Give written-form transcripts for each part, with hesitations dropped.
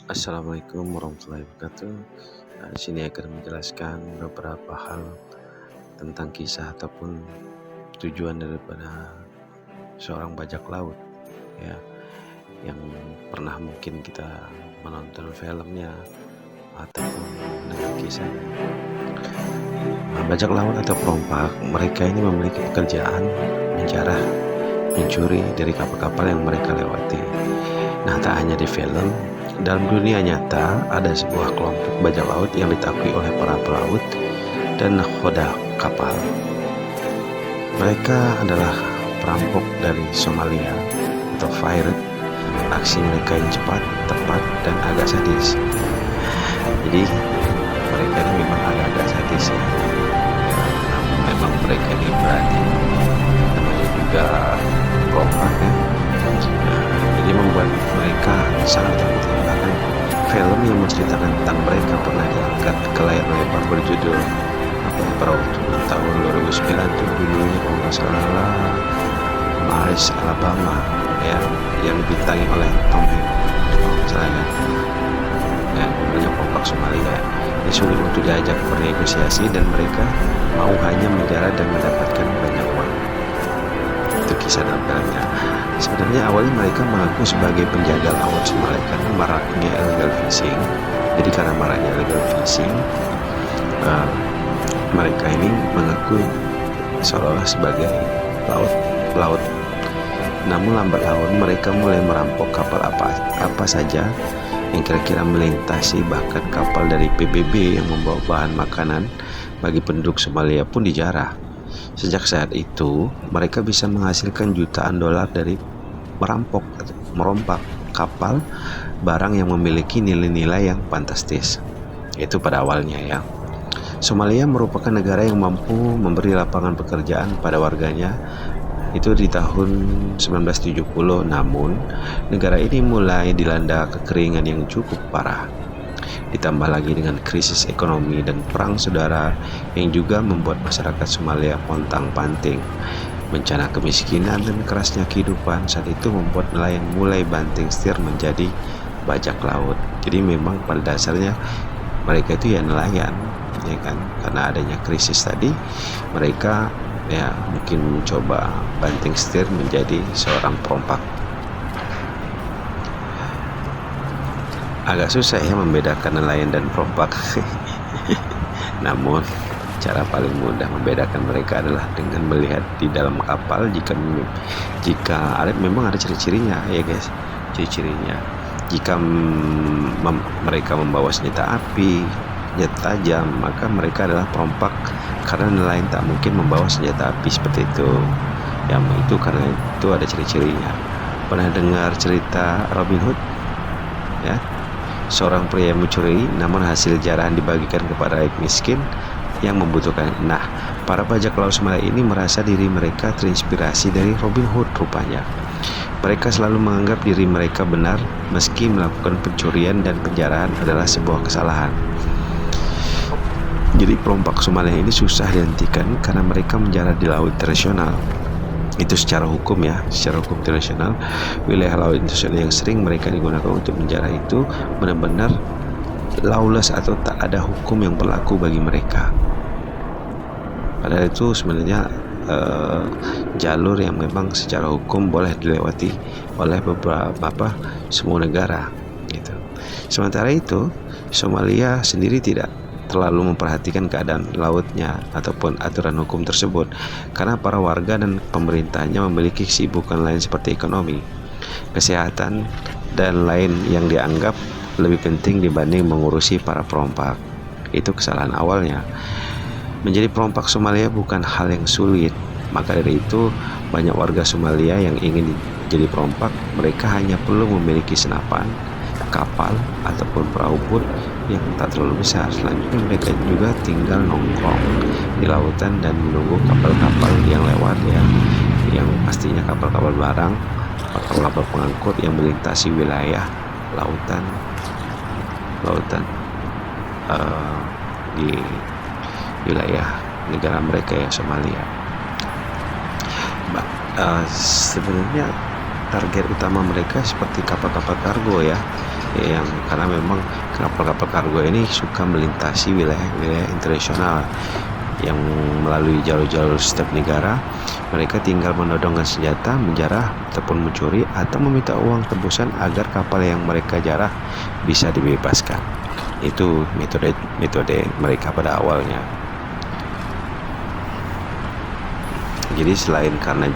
Assalamualaikum warahmatullahi wabarakatuh. Di sini akan menjelaskan beberapa hal tentang kisah ataupun tujuan daripada seorang bajak laut, ya, yang pernah mungkin kita menonton filmnya ataupun mendengar kisahnya. Bajak laut atau perompak, mereka ini memiliki pekerjaan menjarah, mencuri dari kapal-kapal yang mereka lewati. Nah, tak hanya di film, dalam dunia nyata ada sebuah kelompok bajak laut yang ditakui oleh para pelaut dan nakhoda kapal. Mereka adalah perampok dari Somalia atau pirate. Aksi mereka yang cepat, tepat, dan agak sadis. Jadi mereka ini memang agak sadis ya. Namun memang mereka ini berani. Namanya juga perompak ya. Jadi membuat mereka sangat takut. Bahkan film yang menceritakan tentang mereka pernah diangkat ke layar lebar berjudul pada waktu tahun 2009 tuh judulnya kalau nggak salah Maris Alabama ya, yang dibintangi oleh Tom Hanks kalau nggak salah kan, ya, namanya perompak Somalia. Ini sulit untuk diajak bernegosiasi dan mereka mau hanya menjara dan mendapatkan banyak uang. Itu kisah dalam filmnya. Sebenarnya awalnya mereka mengaku sebagai penjaga laut Somalia karena maraknya illegal fishing. Jadi karena maraknya illegal fishing, mereka ini mengaku seolah-olah sebagai pelaut. Namun lambat laun mereka mulai merampok kapal apa saja yang kira-kira melintasi, bahkan kapal dari PBB yang membawa bahan makanan bagi penduduk Somalia pun dijarah. Sejak saat itu, mereka bisa menghasilkan jutaan dolar dari merompak kapal barang yang memiliki nilai-nilai yang fantastis. Itu pada awalnya ya. Somalia merupakan negara yang mampu memberi lapangan pekerjaan pada warganya itu di tahun 1970. Namun, negara ini mulai dilanda kekeringan yang cukup parah. Ditambah lagi dengan krisis ekonomi dan perang saudara yang juga membuat masyarakat Somalia pontang-panting. Bencana kemiskinan dan kerasnya kehidupan saat itu membuat nelayan mulai banting setir menjadi bajak laut. Jadi memang pada dasarnya mereka itu ya nelayan, ya kan? Karena adanya krisis tadi, mereka ya mungkin mencoba banting setir menjadi seorang perompak. Agak susah ya membedakan nelayan dan perompak. Namun cara paling mudah membedakan mereka adalah dengan melihat di dalam kapal. Jika memang ada ciri-cirinya ya guys, ciri-cirinya. Jika mereka membawa senjata api, senjata tajam, maka mereka adalah perompak, karena nelayan tak mungkin membawa senjata api seperti itu. Yang itu karena itu ada ciri-cirinya. Pernah dengar cerita Robin Hood? Ya, seorang pria mencuri, namun hasil jarahan dibagikan kepada rakyat miskin yang membutuhkan. Nah, para bajak laut Somalia ini merasa diri mereka terinspirasi dari Robin Hood rupanya. Mereka selalu menganggap diri mereka benar meski melakukan pencurian dan penjarahan adalah sebuah kesalahan. Jadi perompak Somalia ini susah dihentikan karena mereka menjara di laut internasional. Itu secara hukum ya, secara hukum internasional, wilayah laut internasional yang sering mereka digunakan untuk menjara itu benar-benar lawless atau tak ada hukum yang berlaku bagi mereka. Padahal itu sebenarnya jalur yang memang secara hukum boleh dilewati oleh semua negara gitu. Sementara itu Somalia sendiri tidak terlalu memperhatikan keadaan lautnya ataupun aturan hukum tersebut, karena para warga dan pemerintahnya memiliki kesibukan lain seperti ekonomi, kesehatan, dan lain yang dianggap lebih penting dibanding mengurusi para perompak. Itu kesalahan awalnya. Menjadi perompak Somalia bukan hal yang sulit. Maka dari itu banyak warga Somalia yang ingin jadi perompak. Mereka hanya perlu memiliki senapan, kapal, ataupun perahu pun yang tak terlalu besar. Selanjutnya mereka juga tinggal nongkrong di lautan dan menunggu kapal-kapal yang lewat ya, yang pastinya kapal-kapal barang, kapal-kapal pengangkut yang melintasi wilayah lautan di wilayah negara mereka ya, Somalia. Sebenarnya target utama mereka seperti kapal-kapal kargo ya, yang karena memang kapal-kapal kargo ini suka melintasi wilayah-wilayah internasional yang melalui jalur-jalur setiap negara. Mereka tinggal menodongkan senjata, menjarah ataupun mencuri atau meminta uang tebusan agar kapal yang mereka jarah bisa dibebaskan. Itu metode mereka pada awalnya. Jadi selain karena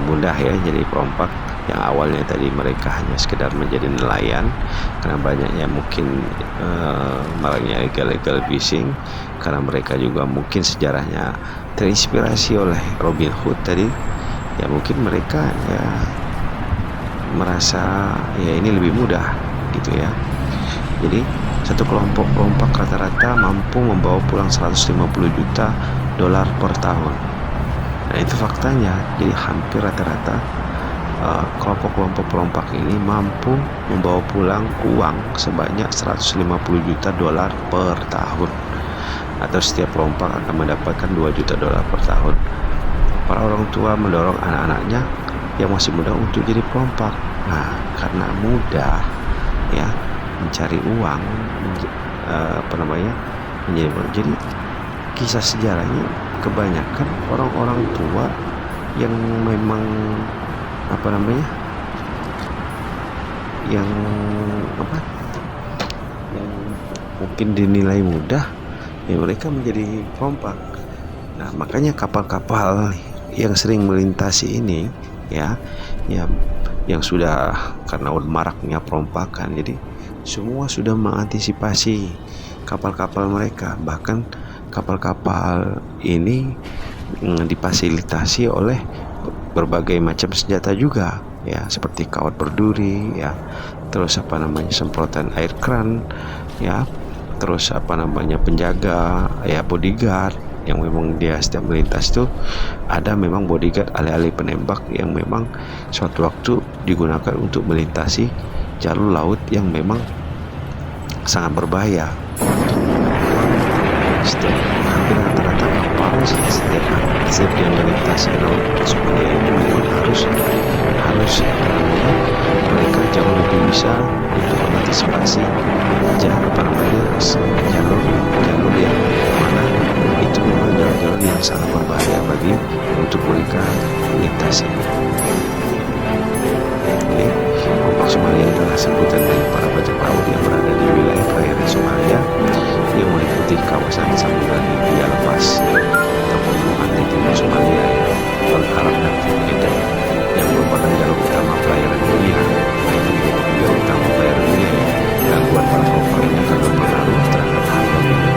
mudah ya jadi perompak, yang awalnya tadi mereka hanya sekedar menjadi nelayan karena banyaknya mungkin maraknya illegal fishing, karena mereka juga mungkin sejarahnya terinspirasi oleh Robin Hood tadi ya, mungkin mereka ya merasa ya ini lebih mudah gitu ya. Jadi satu kelompok perompak rata-rata mampu membawa pulang 150 juta dolar per tahun. Nah itu faktanya. Jadi hampir rata-rata kelompok-kelompok perompak ini mampu membawa pulang uang sebanyak 150 juta dolar per tahun, atau setiap perompak akan mendapatkan 2 juta dolar per tahun. Para orang tua mendorong anak-anaknya yang masih muda untuk jadi perompak. Nah karena mudah ya mencari uang, jadi kisah sejarahnya kebanyakan orang-orang tua yang memang yang mungkin dinilai mudah ya mereka menjadi perompak. Nah makanya kapal-kapal yang sering melintasi ini ya yang sudah karena maraknya perompakan, jadi semua sudah mengantisipasi kapal-kapal mereka. Bahkan kapal-kapal ini difasilitasi oleh berbagai macam senjata juga ya, seperti kawat berduri ya, terus semprotan air keran ya, terus penjaga ya, bodyguard yang memang dia setiap melintas tuh ada memang bodyguard alih-alih penembak yang memang suatu waktu digunakan untuk melintasi jalur laut yang memang sangat berbahaya. Hampir rata-rata kapal setiap dia melintasi laut Somalia itu memang harus mereka jauh lebih bisa untuk mengantisipasi jalur yang mana itu memang jalur yang sangat berbahaya bagi untuk mereka melintasi. Jadi perompak Somalia adalah sebutan dari para bajak laut yang berada di wilayah perairan Somalia yang meliputi kawasan Samudra Hindia lepas ataupun pantai timur Somalia, Laut Arab dan Eden yang merupakan jalur utama perairan dunia. Nah itu merupakan jalur utama perairan dunia ya. Gangguan para perompak ini akan berpengaruh terhadap harga minyak.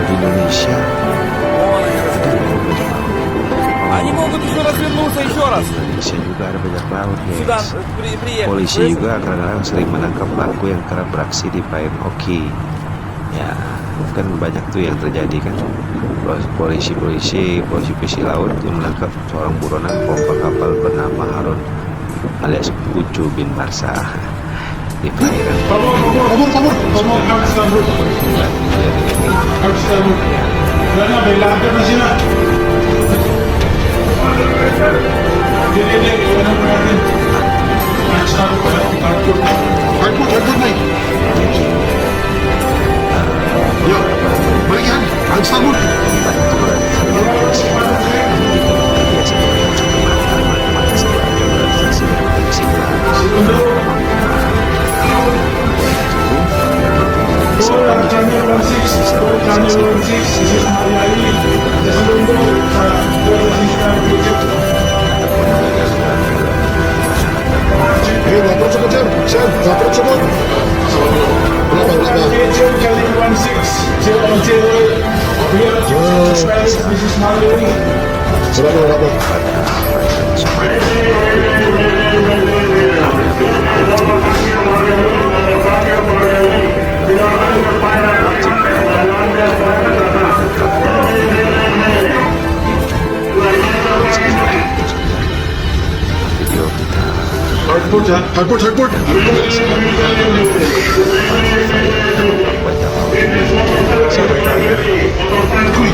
Indonesia ada Indonesia juga ada bajak laut, Sudah guys. priya. Polisi juga kadang-kadang sering menangkap pelaku yang kerap beraksi di perairan Oki. Ya, kan banyak tuh yang terjadi kan. Polisi laut yang menangkap seorang buronan pompa kapal bernama Harun alias Ucu bin Barsa di perairan. Favor, Outstandard. Gana, bailahan na sila. Hindi, ano po natin? Hardwood, Mike. Yo, balik yan. Outstandard. Lapor sa kanya. Sir, lapor sa kanya. Hardport. Kuy,